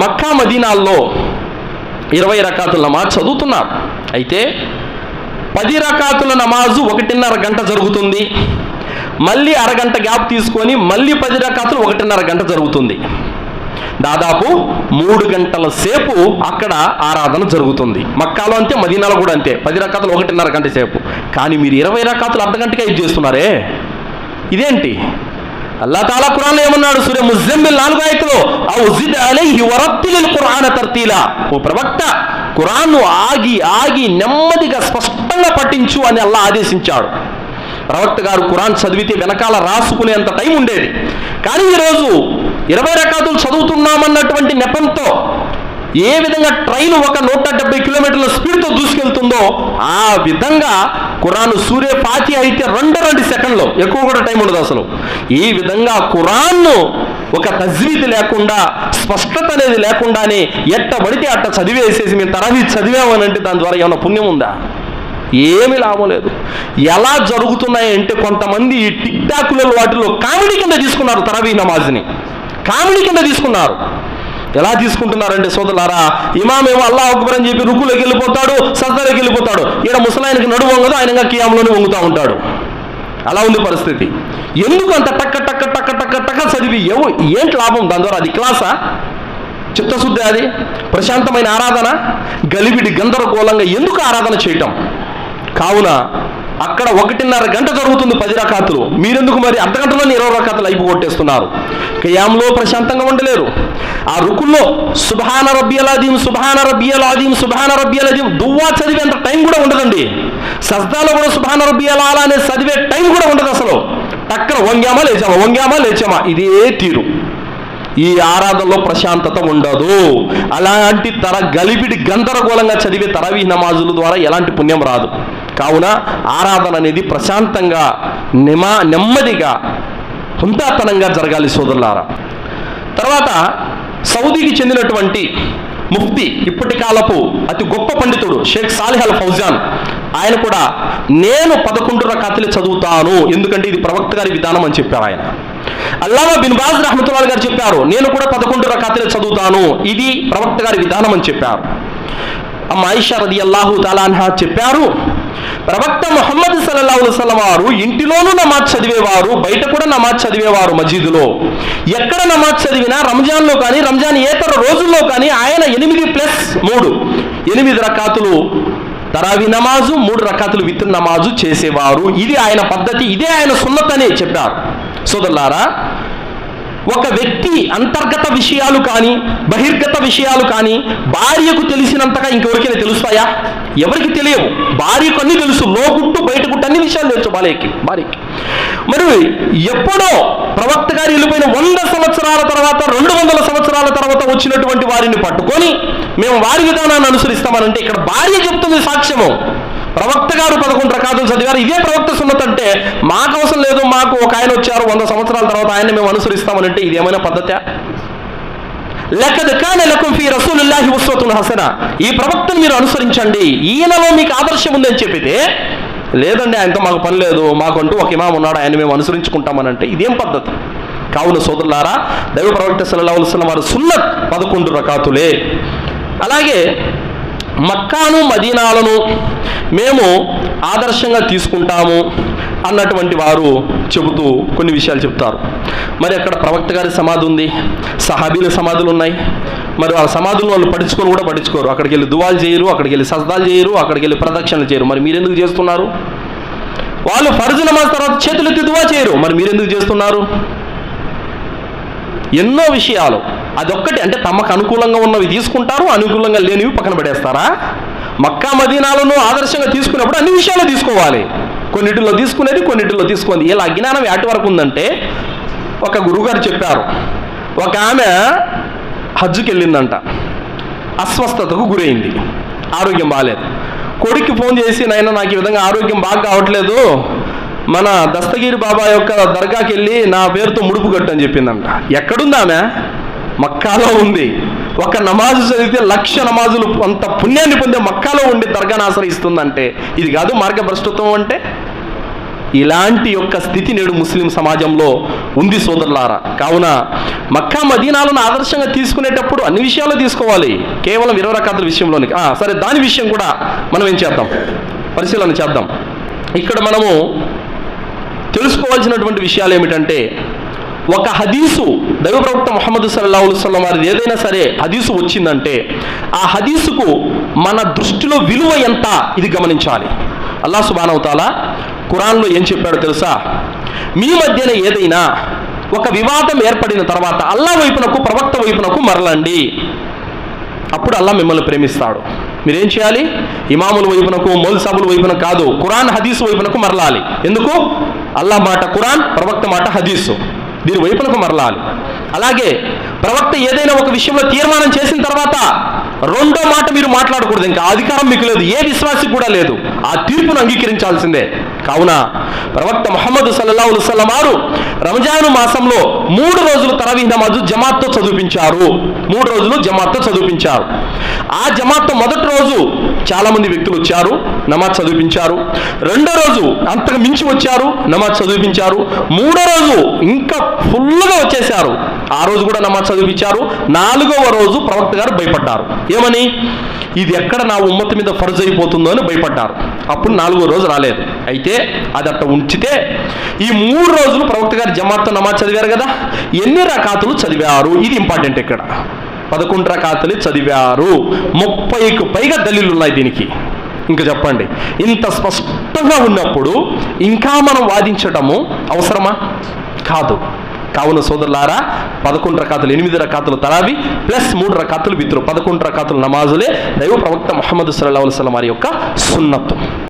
మక్కా మదీనాల్లో 20 రకాతుల నమాజ్ చదువుతున్నారు. అయితే 10 రకాతుల నమాజు 1.5 గంట జరుగుతుంది. మళ్ళీ అరగంట గ్యాప్ తీసుకొని మళ్ళీ 10 రకాతులు 1.5 గంట జరుగుతుంది. దాదాపు 3 గంటల సేపు అక్కడ ఆరాధన జరుగుతుంది. మక్కాలో అంతే, మదీనాలో కూడా అంతే. 10 రకాతులు 1.5 గంట సేపు. కానీ మీరు 20 రకాతులు అర్ధగంటకే ఇది చేస్తున్నారే, ఇదేంటి? అల్లాహ్ తాలా ఖురాన్లో ఏమన్నాడు? సూర ముజ్జమ్మిల్ 4వ ఆయతలో ఔజిద్ అలైహి వరత్తిలిల్ ఖురాన తర్తీలా. ఓ ప్రవక్త, ఖురాన్ను ఆగి నెమ్మదిగా స్పష్టంగా పఠించు అని అల్లాహ్ ఆదేశించాడు. ప్రవక్త గారు ఖురాన్ చదివితే వెనకాల రాసుకునేంత టైం ఉండేది. కానీ ఈరోజు 20 రకాతులు చదువుతున్నామన్నటువంటి నెపంతో ఏ విధంగా ట్రైన్ ఒక 170 కిలోమీటర్ల స్పీడ్తో దూసుకెళ్తుందో ఆ విధంగా ఖురాన్ సూరే ఫాతిహా అయితే 2 సెకండ్లు, ఎక్కువ కూడా టైం ఉండదు అసలు. ఈ విధంగా ఖురాన్ను ఒక తజ్వీద్ లేకుండా, స్పష్టత అనేది లేకుండానే ఎట్టబడితే అట్ట చదివేసేసి మేము తరహీ చదివామనంటే దాని ద్వారా ఏమైనా పుణ్యం ఉందా? ఏమీ లాభం లేదు. ఎలా జరుగుతున్నాయంటే కొంతమంది ఈ టిక్ టాక్లలో వాటిలో కామెడీ కింద తీసుకున్నారు. తరవీ నమాజ్ని కామెడీ కింద తీసుకున్నారు. ఎలా తీసుకుంటున్నారంటే సోదరులారా, ఇమామేమో అల్లాహ్ అక్బర్ అని చెప్పి రుకులోకి వెళ్ళిపోతాడు, సజ్దాలోకి వెళ్ళిపోతాడు. ఈడ ముసలాయనకి నడువు వంగదు, ఆయనగా కియాంలోనే వంగుతూ ఉంటాడు. అలా ఉంది పరిస్థితి. ఎందుకు అంత టక్క టక్క టక్క టక్క టక్క చదివి ఏంటి లాభం దాని ద్వారా? అది క్లాసా? చిత్తశుద్ధి? అది ప్రశాంతమైన ఆరాధన? గలిబిడి గందరగోళంగా ఎందుకు ఆరాధన చేయటం? కావున అక్కడ 1.5 గంట జరుగుతుంది 10 రకాతులు. మీరెందుకు మరి అర్ధగంటలో 20 రకాతులు అయిపో కొట్టేస్తున్నారు? ఖియామ్లో ప్రశాంతంగా ఉండలేరు. ఆ రుకుల్లో సుబ్హాన రబ్బియల్ అజీమ్, సుబ్హాన రబ్బియల్ అజీమ్, సుబ్హాన రబ్బియల్ అజీమ్ దువ్వా చదివేంత టైం కూడా ఉండదండి. సజ్దాలో కూడా సుబ్హాన రబ్బియల్ ఆలా అనే చదివే టైం కూడా ఉండదు అసలు. టక్కన వంగామా లేచామా ఇదే తీరు. ఈ ఆరాధనలో ప్రశాంతత ఉండదు. అలాంటి గలిబిడి గందరగోళంగా చదివే తరవీ నమాజుల ద్వారా ఎలాంటి పుణ్యం రాదు. కావున ఆరాధన అనేది ప్రశాంతంగా నెమ్మదిగా హుందాతనంగా జరగాలి సోదరులారా. తర్వాత సౌదీకి చెందినటువంటి ముఫ్తీ, ఇప్పటి కాలపు అతి గొప్ప పండితుడు షేక్ సాలిహ్ అల్ ఫౌజాన్, ఆయన కూడా నేను 11 రకాతులే చదువుతాను, ఎందుకంటే ఇది ప్రవక్త గారి విధానం అని చెప్పారు ఆయన. అల్లామా బిన్ బాజ్ రహ్మతుల్లాహి గారు చెప్పారు, నేను కూడా 11 రకాతులే చదువుతాను, ఇది ప్రవక్త గారి విధానం అని చెప్పారు. అమ్మ ఆయిషా రదియల్లాహు తఆలా అన్హా చెప్పారు, ప్రవక్త ముహమ్మద్ సల్లల్లాహు అలైహి వసల్లం వారు ఇంటిలోనూ నమాజ్ చదివేవారు, బయట కూడా నమాజ్ చదివేవారు. మస్జిదులో ఎక్కడ నమాజ్ చదివినా రంజాన్లో కానీ రంజాన్ ఏతర రోజుల్లో కానీ ఆయన 8+3 8 రకాతులు తరావీ నమాజు, 3 రకాతులు విత్ర్ నమాజు చేసేవారు. ఇది ఆయన పద్ధతి, ఇదే ఆయన సున్నత్ అని చెప్పారు. సోదరులారా, ఒక వ్యక్తి అంతర్గత విషయాలు కానీ బహిర్గత విషయాలు కానీ భార్యకు తెలిసినంతగా ఇంకెవరికైనా తెలుస్తాయా? ఎవరికి తెలియవు. భార్యకు అన్నీ తెలుసు, లోగుట్టు బయటగుట్టు అన్ని విషయాలు తెలుసు భార్యకి. మరి ఎప్పుడో ప్రవక్త గారు వెళ్ళిపోయిన 100 సంవత్సరాల తర్వాత 200 సంవత్సరాల తర్వాత వచ్చినటువంటి వారిని పట్టుకొని మేము వారి విధానాన్ని అనుసరిస్తామనంటే ఇక్కడ భార్య చెప్తుంది సాక్ష్యము. ప్రవక్త గారు 11 రకాతులు చదివారు, ఇదే ప్రవక్త సున్నత్ అంటే మాకు అవసరం లేదు, మాకు ఒక ఆయన వచ్చారు 100 సంవత్సరాల తర్వాత ఆయన్ని మేము అనుసరిస్తామనంటే ఇది ఏమైనా పద్ధతి? లఖద్ కాన లకుం ఫీ రసూలిల్లాహి ఉస్వతున్ హసన, ఈ ప్రవక్తను మీరు అనుసరించండి, ఈయనలో మీకు ఆదర్శం ఉందని చెప్పితే లేదండి ఆయనతో మాకు పని లేదు, మాకంటూ ఒక ఇమాం ఉన్నాడు ఆయన మేము అనుసరించుకుంటామనంటే ఇదేం పద్ధతి? కావున సోదరులారా, దైవ ప్రవక్త సల్లల్లాహు అలైహి వసల్లం వారి సున్నత్ 11 రకాతులే. అలాగే మక్కాను మదీనాలను మేము ఆదర్శంగా తీసుకుంటాము అన్నటువంటి వారు చెబుతూ కొన్ని విషయాలు చెప్తారు. మరి అక్కడ ప్రవక్త గారి సమాధి ఉంది, సహాబీల సమాధులు ఉన్నాయి. మరి ఆ సమాధులను వాళ్ళు పట్టించుకోరు. అక్కడికి వెళ్ళి దువాలు చేయరు, అక్కడికి వెళ్ళి సజ్దాలు చేయరు, అక్కడికి వెళ్ళి ప్రదక్షిణలు చేయరు. మరి మీరెందుకు చేస్తున్నారు? వాళ్ళు ఫర్జు నమాజ్ తర్వాత చేతులెత్తి దువా చేయరు, మరి మీరెందుకు చేస్తున్నారు? ఎన్నో విషయాలు. అదొక్కటి అంటే తమకు అనుకూలంగా ఉన్నవి తీసుకుంటారు, అనుకూలంగా లేనివి పక్కన పడేస్తారా? మక్కా మదీనాలను ఆదర్శంగా తీసుకున్నప్పుడు అన్ని విషయాలు తీసుకోవాలి. కొన్నిటిలో తీసుకునేది, కొన్నిటిలో తీసుకుంది. ఇలా అజ్ఞానం ఎటు వరకు ఉందంటే, ఒక గురువుగారు చెప్పారు, ఒక ఆమె హజ్జుకి వెళ్ళిందంట, అస్వస్థతకు గురైంది, ఆరోగ్యం బాగాలేదు. కొడుక్కి ఫోన్ చేసి, నాయన నాకు ఈ విధంగా ఆరోగ్యం బాగా కావట్లేదు, మన దస్తగిరి బాబా యొక్క దర్గాకి వెళ్ళి నా పేరుతో ముడుపు కట్టు అని చెప్పిందంట. ఎక్కడుంది ఆమె? మక్కాలో ఉంది. ఒక నమాజు చదివితే 1,00,000 నమాజులు అంత పుణ్యాన్ని పొందే మక్కాలో ఉండి దర్గాను ఆశ్రయిస్తుందంటే ఇది కాదు మార్గభ్రష్టత్వం అంటే? ఇలాంటి యొక్క స్థితి నేడు ముస్లిం సమాజంలో ఉంది సోదరులారా. కావున మక్కా మదీనాలను ఆదర్శంగా తీసుకునేటప్పుడు అన్ని విషయాలు తీసుకోవాలి, కేవలం 20 రకాతుల విషయంలోని. సరే, దాని విషయం కూడా మనం ఏం చేద్దాం, పరిశీలన చేద్దాం. ఇక్కడ మనము తెలుసుకోవాల్సినటువంటి విషయాలు ఏమిటంటే, ఒక హదీసు దైవ ప్రవక్త ముహమ్మద్ సల్లల్లాహు అలైహి వసల్లం వారిది ఏదైనా సరే హదీసు వచ్చిందంటే ఆ హదీసుకు మన దృష్టిలో విలువ ఎంత ఇది గమనించాలి. అల్లాహ్ సుబ్హానహు వ తఆలా ఖురాన్లో ఏం చెప్పాడో తెలుసా? మీ మధ్యన ఏదైనా ఒక వివాదం ఏర్పడిన తర్వాత అల్లాహ్ వైపునకు, ప్రవక్త వైపునకు మరలండి, అప్పుడు అల్లాహ్ మిమ్మల్ని ప్రేమిస్తాడు. మీరేం చేయాలి? ఇమాముల వైపునకు, మౌల్సాబుల వైపునకు కాదు, ఖురాన్ హదీసు వైపునకు మరలాలి. ఎందుకు? అల్లాహ్ మాట ఖురాన్, ప్రవక్త మాట హదీసు, దీని వైపునకు మరలాలి. అలాగే ప్రవక్త ఏదైనా ఒక విషయంలో తీర్మానం చేసిన తర్వాత రెండో మాట మీరు మాట్లాడకూడదు. ఇంకా అధికారం మీకు లేదు, ఏ విశ్వాసి కూడా లేదు. ఆ తీర్పును అంగీకరించాల్సిందే. కావున ప్రవక్త ముహమ్మద్ సల్లల్లాహు అలైహి వసల్లం వారు రంజాను మాసంలో 3 రోజులు తరవీహ్ నమాజు జమాత్తో చదివించారు. 3 రోజులు జమాత్తో చదివించారు. ఆ జమాత్తో మొదటి రోజు చాలా మంది వ్యక్తులు వచ్చారు, నమాజ్ చదివించారు. రెండో రోజు అంతకు మించి వచ్చారు, నమాజ్ చదివించారు. మూడో రోజు ఇంకా ఫుల్గా వచ్చేసారు, ఆ రోజు కూడా నమాజ్ చదివించారు. 4వ రోజు ప్రవక్త గారు భయపడ్డారు. ఏమని? ఇది ఎక్కడ నా ఉమ్మతి మీద ఫర్జ్ అయిపోతుందో అని భయపడ్డారు. అప్పుడు 4వ రోజు రాలేదు. అయితే అది అట్ట ఉంచితే ఈ 3 రోజులు ప్రవక్త గారు జమాత్తో నమాజ్ చదివారు కదా, ఎన్ని రకాతులు చదివారు? ఇది ఇంపార్టెంట్. ఇక్కడ 11 రకాతులు చదివారు. 30కు పైగా దలీలు ఉన్నాయి దీనికి. ఇంకా చెప్పండి, ఇంత స్పష్టంగా ఉన్నప్పుడు ఇంకా మనం వాదించటము అవసరమా? కాదు. కావున సోదరులారా, 11 రకాతులు, 8 రకాతులు తరావి ప్లస్ 3 రకాతులు విత్రు, 11 రకాతులు నమాజులే దైవ ప్రవక్త ముహమ్మద్ సల్లల్లాహు అలైహి వసల్లం వారి యొక్క సున్నత్తు.